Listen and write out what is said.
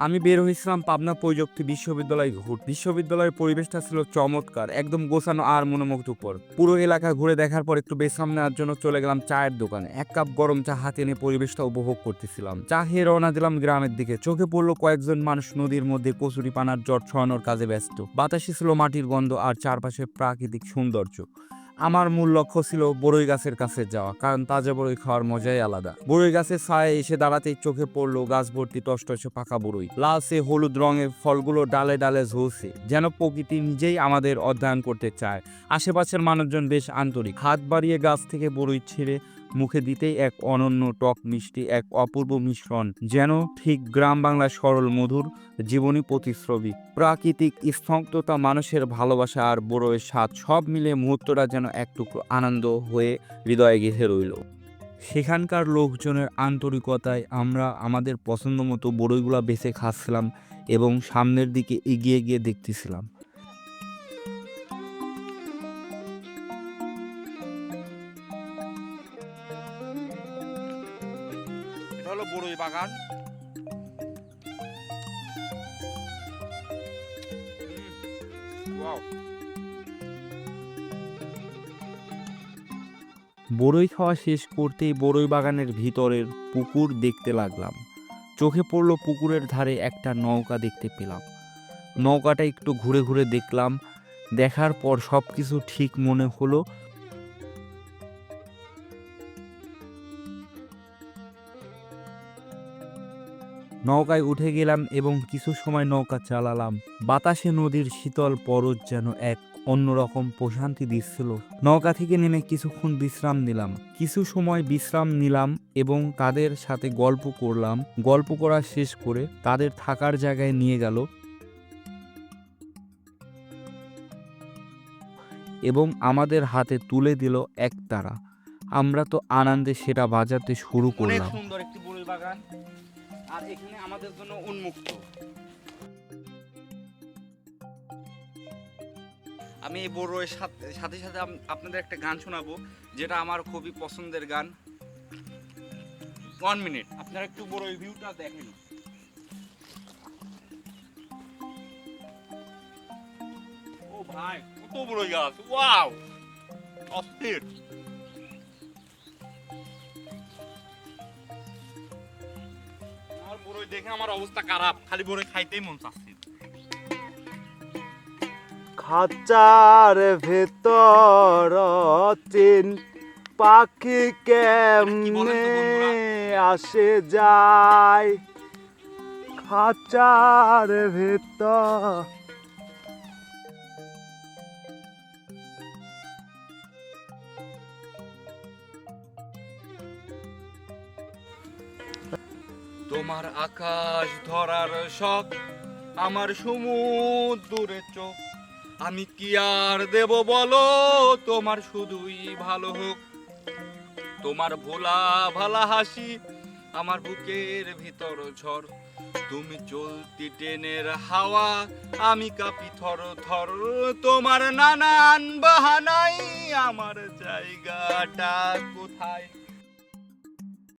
আমি বের হয়েছিলাম পাবনা প্রযুক্তি বিশ্ববিদ্যালয় ঘুরতে। বিশ্ববিদ্যালয়ের পরিবেশটা ছিল চমৎকার, একদম গোছানো আর মনোমুগ্ধকর। পুরো এলাকা ঘুরে দেখার পর একটু বিশ্রাম নেওয়ার জন্য চলে গেলাম চায়ের দোকানে। এক কাপ গরম চা হাতে নিয়ে পরিবেশটা উপভোগ করতেছিলাম। চা খেয়ে রওনা দিলাম গ্রামের দিকে। চোখে পড়লো কয়েকজন মানুষ নদীর মধ্যে কচুরি পানার জট ছড়ানোর কাজে ব্যস্ত। বাতাসে ছিল মাটির গন্ধ আর চারপাশে প্রাকৃতিক সৌন্দর্য। আমার মূল লক্ষ্য ছিল বড়ই গাছের কাছে যাওয়া, কারণ তাজা বড়ই খাওয়ার মজাই আলাদা। বড়ই গাছের ছায়ায় এসে দাঁড়াতেই চোখে পড়লো গাছ ভর্তি টসটসে পাকা বড়ই। লালচে হলুদ রঙের ফলগুলো ডালে ডালে ঝুলছে, যেন প্রকৃতি নিজেই আমাদের অধ্যয়ন করতে চায়। আশেপাশের মানুষজন বেশ আন্তরিক, হাত বাড়িয়ে গাছ থেকে বড়ই ছিঁড়ে মুখে দিতেই এক অনন্য টক মিষ্টি এক অপূর্ব মিশ্রণ, যেন ঠিক গ্রাম বাংলার সরল মধুর জীবনী প্রতিচ্ছবি। প্রাকৃতিক স্তব্ধতা, মানুষের ভালোবাসা আর বড়ইয়ের স্বাদ সব মিলে মুহূর্তটা যেন এক টুকরো আনন্দ হয়ে হৃদয়ে গেঁথে রইল। সেখানকার লোকজনের আন্তরিকতায় আমরা আমাদের পছন্দ মতো বড়ইগুলা বেছে খাচ্ছিলাম এবং সামনের দিকে এগিয়ে গিয়ে দেখতেছিলাম। এটা হলো বড়ই বাগান। বড়ই খাওয়া শেষ করতেই বড়ই বাগানের ভিতরের পুকুর দেখতে লাগলাম। চোখে পড়লো পুকুরের ধারে একটা নৌকা দেখতে পেলাম। নৌকাটা একটু ঘুরে ঘুরে দেখলাম। দেখার পর সব কিছু ঠিক মনে হলো। নৌকায় উঠে গেলাম এবং কিছু সময় নৌকা চালালাম। বাতাসে নদীর শীতল পরশ যেন এক অন্যরকম প্রশান্তি দিচ্ছিল। নৌকা থেকে নেমে কিছুক্ষণ বিশ্রাম নিলাম এবং তাদের সাথে গল্প করলাম। গল্প করা শেষ করে তাদের থাকার জায়গায় নিয়ে গেল এবং আমাদের হাতে তুলে দিল একতারা। আমরা তো আনন্দে সেটা বাজাতে শুরু করলাম। অনেক সুন্দর একটি বড়ই বাগান, আর এখানে আমাদের জন্য উন্মুক্ত। আমি এই বড়ইয়ের সাথে সাথে আপনাদের একটা গান শোনাবো, যেটা আমার খুবই পছন্দের গান। 1 মিনিট, আপনারা একটু বড়ই ভিউটা দেখেন। ও ভাই, কত বড়ই গাছ! ওয়াও, অস্থির। আমার বড়ই দেখে আমার অবস্থা খারাপ, খালি বড়ই খাইতেই মন চাচ্ছে। খাঁচার ভেতর তিন পাখি কেমনে আসে যায়, খাঁচার ভেতর। তোমার আকাশ ধরার শখ, আমার সমুদ্রে চোখ। আমি কি আর দেব বলো, তোমার শুধুই ভালো হোক। তোমার ভোলা ভালা হাসি আমার বুকের ভিতর ঝড়। তুমি চলতি ট্রেনের হাওয়া, আমি কাঁপি থর থর। তোমার নানান বাহানাই আমার জায়গাটা কোথায়।